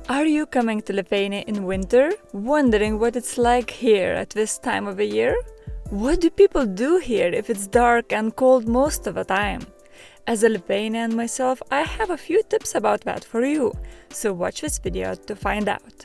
Are you coming to Lithuania in winter? Wondering what it's like here at this time of the year? What do people do here if it's dark and cold most of the time? As a Lithuanian myself, I have a few tips about that for you, so watch this video to find out.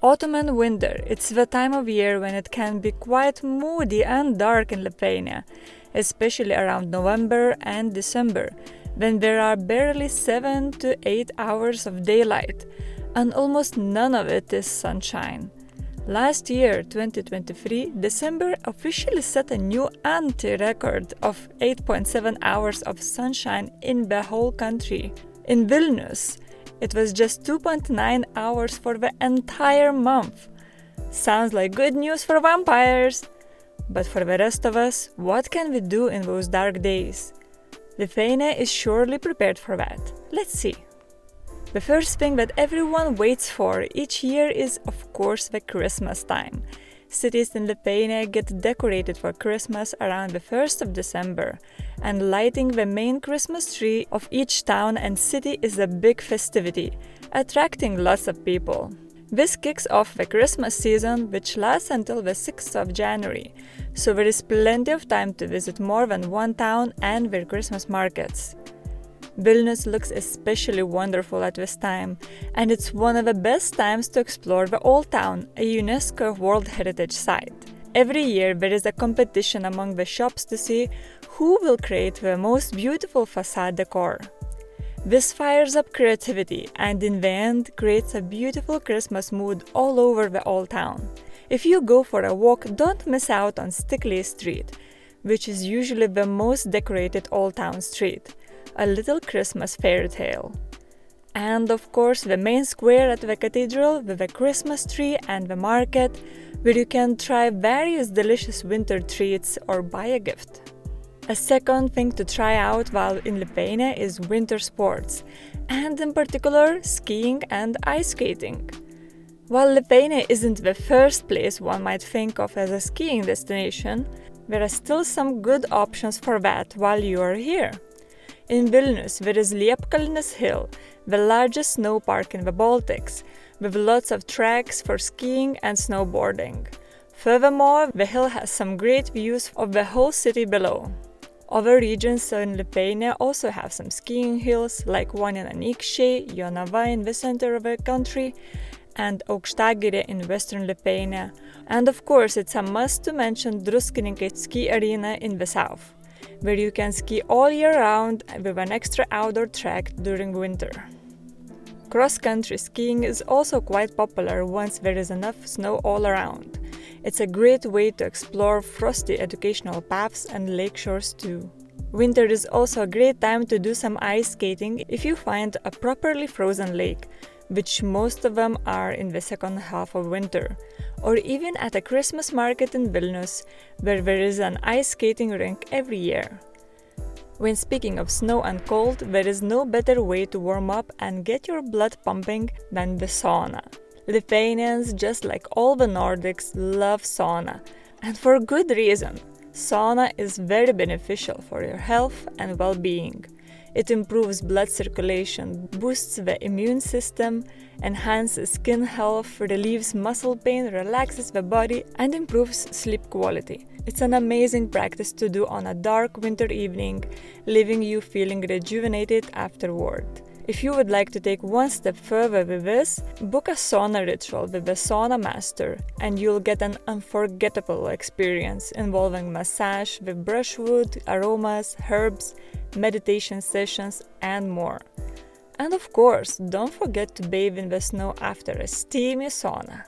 Autumn and winter, it's the time of year when it can be quite moody and dark in Lithuania, especially around November and December, when there are barely 7 to 8 hours of daylight, and almost none of it is sunshine. Last year, 2023, December officially set a new anti-record of 8.7 hours of sunshine in the whole country. In Vilnius, it was just 2.9 hours for the entire month. Sounds like good news for vampires! But for the rest of us, what can we do in those dark days? Lithuania is surely prepared for that. Let's see. The first thing that everyone waits for each year is, of course, the Christmas time. Cities in Lithuania get decorated for Christmas around the 1st of December, and lighting the main Christmas tree of each town and city is a big festivity, attracting lots of people. This kicks off the Christmas season, which lasts until the 6th of January, so there is plenty of time to visit more than one town and their Christmas markets. Vilnius looks especially wonderful at this time, and it's one of the best times to explore the Old Town, a UNESCO World Heritage Site. Every year there is a competition among the shops to see who will create the most beautiful facade decor. This fires up creativity and in the end creates a beautiful Christmas mood all over the Old Town. If you go for a walk, don't miss out on Stikliai Street, which is usually the most decorated Old Town street. A little Christmas fairy tale. And of course the main square at the cathedral with the Christmas tree and the market, where you can try various delicious winter treats or buy a gift. A second thing to try out while in Lithuania is winter sports, and in particular skiing and ice skating. While Lithuania isn't the first place one might think of as a skiing destination, there are still some good options for that while you are here. In Vilnius, there is Liepkalnis Hill, the largest snow park in the Baltics, with lots of tracks for skiing and snowboarding. Furthermore, the hill has some great views of the whole city below. Other regions in Lithuania also have some skiing hills, like one in Anykščiai, Jonava in the center of the country, and Aukštagirė in western Lithuania. And of course, it's a must to mention Druskininkai ski arena in the south, where you can ski all year round with an extra outdoor track during winter. Cross-country skiing is also quite popular once there is enough snow all around. It's a great way to explore frosty educational paths and lake shores too. Winter is also a great time to do some ice skating if you find a properly frozen lake, which most of them are in the second half of winter, or even at a Christmas market in Vilnius, where there is an ice skating rink every year. When speaking of snow and cold, there is no better way to warm up and get your blood pumping than the sauna. Lithuanians, just like all the Nordics, love sauna, and for good reason. Sauna is very beneficial for your health and well-being. It improves blood circulation, boosts the immune system, enhances skin health, relieves muscle pain, relaxes the body, and improves sleep quality. It's an amazing practice to do on a dark winter evening, leaving you feeling rejuvenated afterward. If you would like to take one step further with this, book a sauna ritual with a sauna master, and you'll get an unforgettable experience involving massage with brushwood, aromas, herbs, meditation sessions, and more. And of course, don't forget to bathe in the snow after a steamy sauna.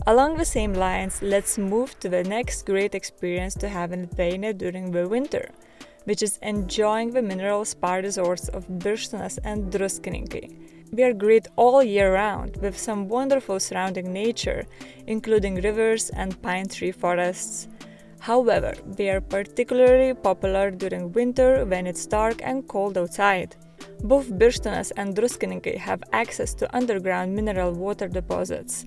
Along the same lines, let's move to the next great experience to have in Lithuania during the winter, which is enjoying the mineral spa resorts of Birštonas and Druskininkai. They are great all year round, with some wonderful surrounding nature, including rivers and pine tree forests. However, they are particularly popular during winter when it's dark and cold outside. Both Birštonas and Druskininkai have access to underground mineral water deposits.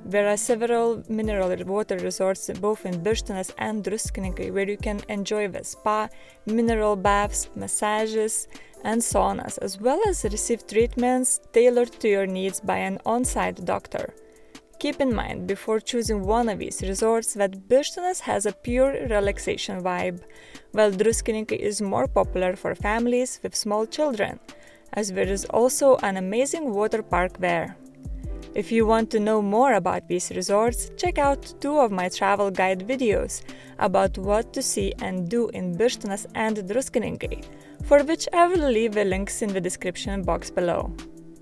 There are several mineral water resorts both in Birštonas and Druskininkai where you can enjoy the spa, mineral baths, massages, and saunas, as well as receive treatments tailored to your needs by an on-site doctor. Keep in mind before choosing one of these resorts that Birštonas has a pure relaxation vibe, while Druskininkai is more popular for families with small children, as there is also an amazing water park there. If you want to know more about these resorts, check out 2 of my travel guide videos about what to see and do in Birštonas and Druskininkai, for which I will leave the links in the description box below.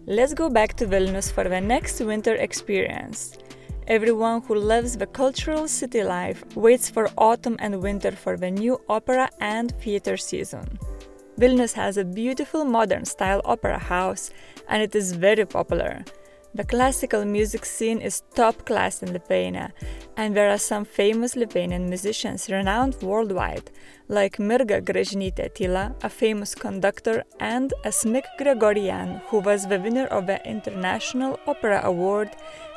Let's go back to Vilnius for the next winter experience. Everyone who loves the cultural city life waits for autumn and winter for the new opera and theater season. Vilnius has a beautiful modern-style opera house, and it is very popular. The classical music scene is top class in Lithuania, and there are some famous Lithuanian musicians renowned worldwide, like Mirga Gražinytė Tyla, a famous conductor, and Asmik Grigorian, who was the winner of the International Opera Award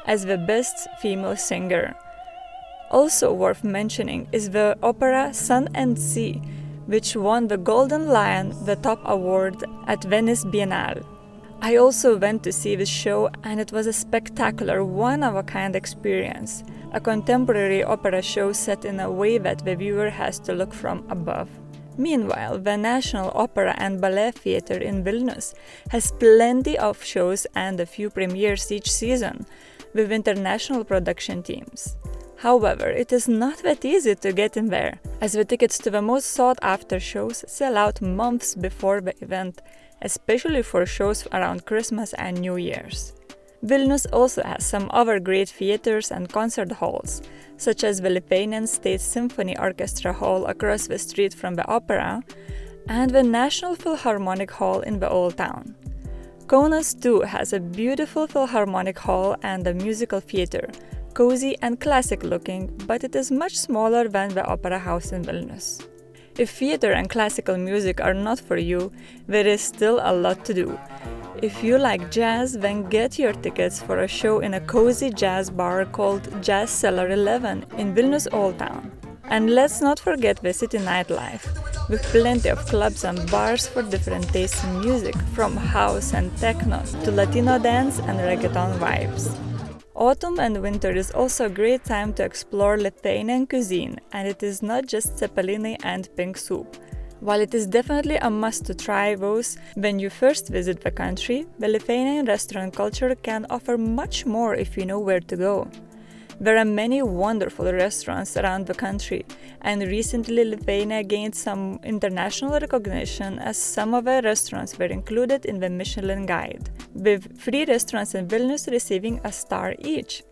as the best female singer. Also worth mentioning is the opera Sun and Sea, which won the Golden Lion, the top award at Venice Biennale. I also went to see this show, and it was a spectacular, one-of-a-kind experience, a contemporary opera show set in a way that the viewer has to look from above. Meanwhile, the National Opera and Ballet Theatre in Vilnius has plenty of shows and a few premieres each season, with international production teams. However, it is not that easy to get in there, as the tickets to the most sought-after shows sell out months before the event, especially for shows around Christmas and New Year's. Vilnius also has some other great theaters and concert halls, such as the Lithuanian State Symphony Orchestra Hall across the street from the opera, and the National Philharmonic Hall in the Old Town. Kaunas too has a beautiful Philharmonic Hall and a musical theater, cozy and classic-looking, but it is much smaller than the Opera House in Vilnius. If theater and classical music are not for you, there is still a lot to do. If you like jazz, then get your tickets for a show in a cozy jazz bar called Jazz Cellar 11 in Vilnius Old Town. And let's not forget the city nightlife, with plenty of clubs and bars for different tastes in music, from house and techno to Latino dance and reggaeton vibes. Autumn and winter is also a great time to explore Lithuanian cuisine, and it is not just cepelinai and pink soup. While it is definitely a must to try those when you first visit the country, the Lithuanian restaurant culture can offer much more if you know where to go. There are many wonderful restaurants around the country, and recently Lithuania gained some international recognition as some of the restaurants were included in the Michelin Guide, with 3 restaurants in Vilnius receiving a star each.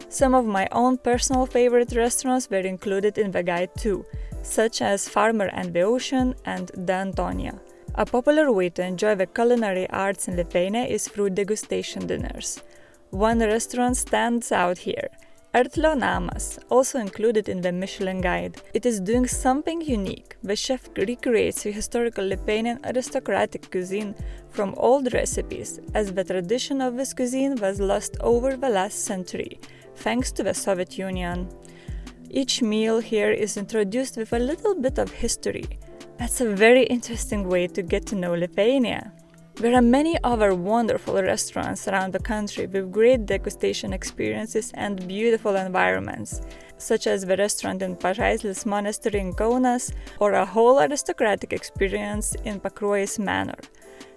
Some of my own personal favorite restaurants were included in the guide too, such as Farmer and the Ocean and the Antonia. A popular way to enjoy the culinary arts in Lithuania is through degustation dinners. One restaurant stands out here, Artlio Namas, also included in the Michelin Guide. It is doing something unique. The chef recreates the historical Lithuanian aristocratic cuisine from old recipes, as the tradition of this cuisine was lost over the last century, thanks to the Soviet Union. Each meal here is introduced with a little bit of history. That's a very interesting way to get to know Lithuania. There are many other wonderful restaurants around the country with great degustation experiences and beautiful environments, such as the restaurant in Pažaislis Monastery in Kaunas or a whole aristocratic experience in Pakruojis Manor.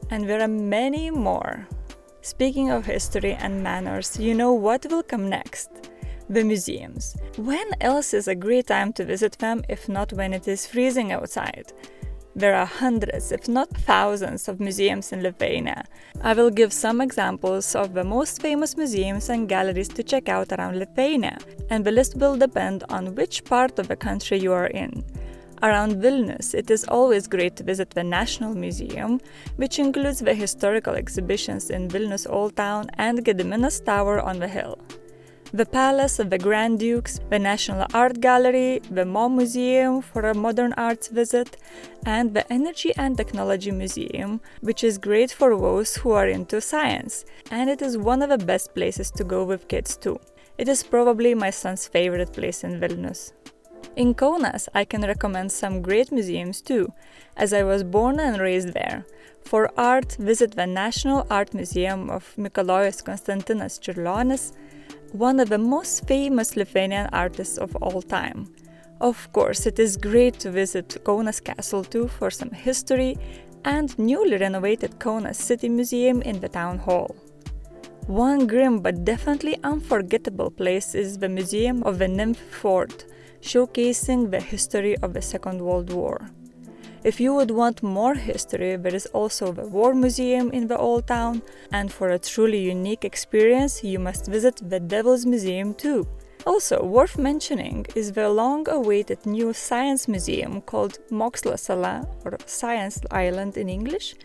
And there are many more. Speaking of history and manners, you know what will come next? The museums. When else is a great time to visit them if not when it is freezing outside? There are hundreds, if not thousands, of museums in Lithuania. I will give some examples of the most famous museums and galleries to check out around Lithuania, and the list will depend on which part of the country you are in. Around Vilnius, it is always great to visit the National Museum, which includes the historical exhibitions in Vilnius Old Town and Gediminas Tower on the hill. the Palace of the Grand Dukes, the National Art Gallery, the Mo Museum for a modern arts visit, and the Energy and Technology Museum, which is great for those who are into science, and it is one of the best places to go with kids too. It is probably my son's favorite place in Vilnius. In Kaunas, I can recommend some great museums too, as I was born and raised there. For art, visit the National Art Museum of Mikalojus Konstantinas Čiurlionis, one of the most famous Lithuanian artists of all time. Of course, it is great to visit Kaunas Castle too for some history and newly renovated Kaunas City Museum in the town hall. One grim but definitely unforgettable place is the Museum of the Nymph Fort, showcasing the history of the Second World War. If you would want more history, there is also the War Museum in the Old Town, and for a truly unique experience, you must visit the Devil's Museum too. Also, worth mentioning is the long-awaited new science museum called Mokslo Sala, or Science Island in English,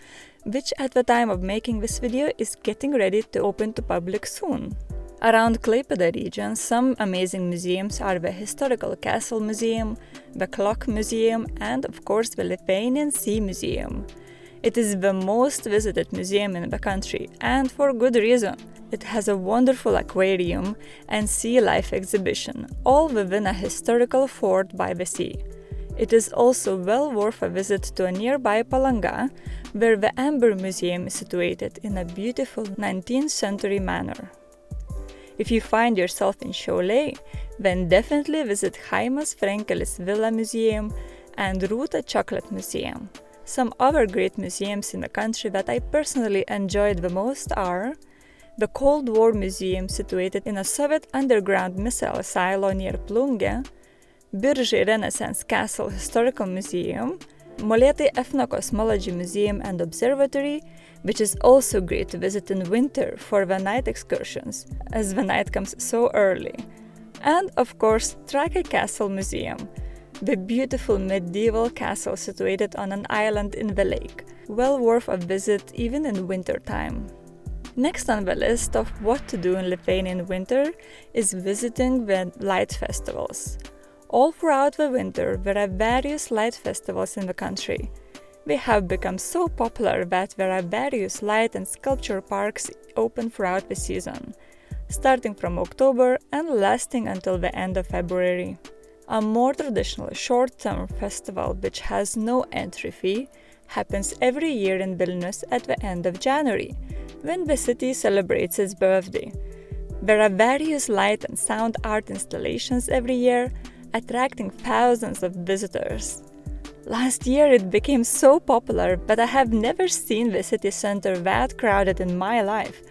which at the time of making this video is getting ready to open to public soon. Around Klaipėda region, some amazing museums are the Historical Castle Museum, the Clock Museum, and of course the Lithuanian Sea Museum. It is the most visited museum in the country, and for good reason. It has a wonderful aquarium and sea life exhibition, all within a historical fort by the sea. It is also well worth a visit to a nearby Palanga, where the Amber Museum is situated in a beautiful 19th century manor. If you find yourself in Šiauliai, then definitely visit Chaimas Frenkelis Villa Museum and Rūta Chocolate Museum. Some other great museums in the country that I personally enjoyed the most are the Cold War Museum situated in a Soviet underground missile silo near Plungė, Biržai Renaissance Castle Historical Museum, Molėtai Ethno-Cosmology Museum and Observatory, which is also great to visit in winter for the night excursions, as the night comes so early. And of course, Trakė Castle Museum, the beautiful medieval castle situated on an island in the lake, well worth a visit even in winter time. Next on the list of what to do in Lithuania in winter is visiting the light festivals. All throughout the winter, there are various light festivals in the country. They have become so popular that there are various light and sculpture parks open throughout the season, starting from October and lasting until the end of February. A more traditional short-term festival, which has no entry fee, happens every year in Vilnius at the end of January, when the city celebrates its birthday. There are various light and sound art installations every year, attracting thousands of visitors. Last year it became so popular that I have never seen the city center that crowded in my life.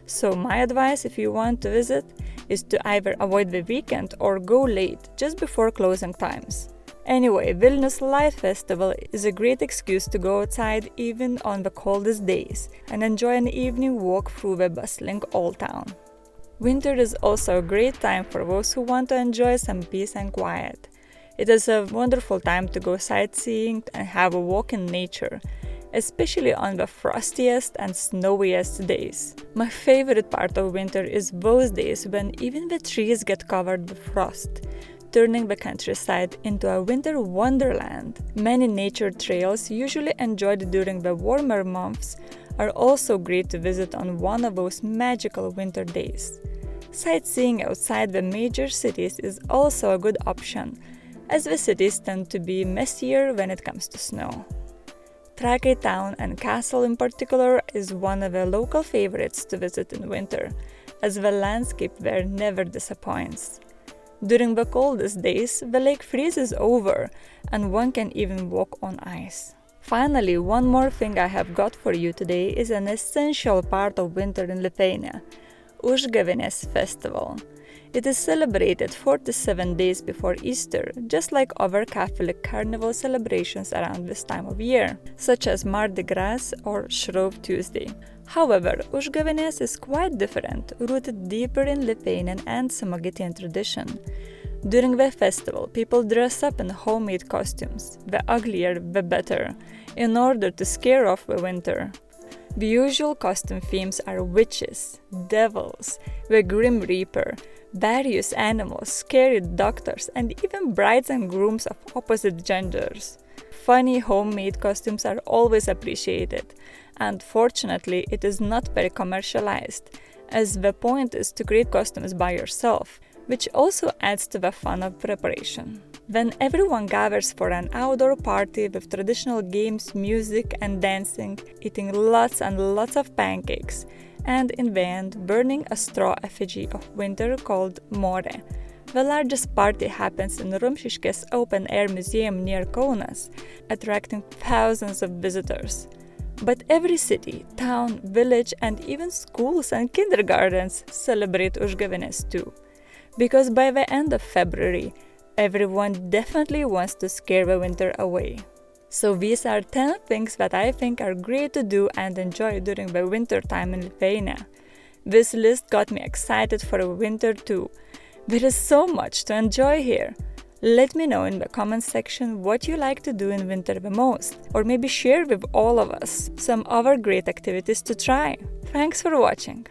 So my advice if you want to visit is to either avoid the weekend or go late, just before closing times. Anyway, Vilnius Light Festival is a great excuse to go outside even on the coldest days and enjoy an evening walk through the bustling Old Town. Winter is also a great time for those who want to enjoy some peace and quiet. It is a wonderful time to go sightseeing and have a walk in nature, especially on the frostiest and snowiest days. My favorite part of winter is those days when even the trees get covered with frost, turning the countryside into a winter wonderland. Many nature trails, usually enjoyed during the warmer months, are also great to visit on one of those magical winter days. Sightseeing outside the major cities is also a good option, as the cities tend to be messier when it comes to snow. Trakė town and castle in particular is one of the local favorites to visit in winter, as the landscape there never disappoints. During the coldest days, the lake freezes over, and one can even walk on ice. Finally, one more thing I have got for you today is an essential part of winter in Lithuania – Užgavėnės festival. It is celebrated 47 days before Easter, just like other Catholic carnival celebrations around this time of year, such as Mardi Gras or Shrove Tuesday. However, Užgavėnės is quite different, rooted deeper in Lithuanian and Samogitian tradition. During the festival, people dress up in homemade costumes, the uglier the better, in order to scare off the winter. The usual costume themes are witches, devils, the Grim Reaper, various animals, scary doctors, and even brides and grooms of opposite genders. Funny homemade costumes are always appreciated, and fortunately it is not very commercialized, as the point is to create costumes by yourself, which also adds to the fun of preparation. When everyone gathers for an outdoor party with traditional games, music and dancing, eating lots and lots of pancakes, and in the end burning a straw effigy of winter called More. The largest party happens in Rumšiškės open-air museum near Kaunas, attracting thousands of visitors. But every city, town, village and even schools and kindergartens celebrate Užgavėnės too. Because by the end of February, everyone definitely wants to scare the winter away. So these are 10 things that I think are great to do and enjoy during the winter time in Lithuania. This list got me excited for the winter too. There is so much to enjoy here. Let me know in the comment section what you like to do in winter the most, or maybe share with all of us some other great activities to try. Thanks for watching!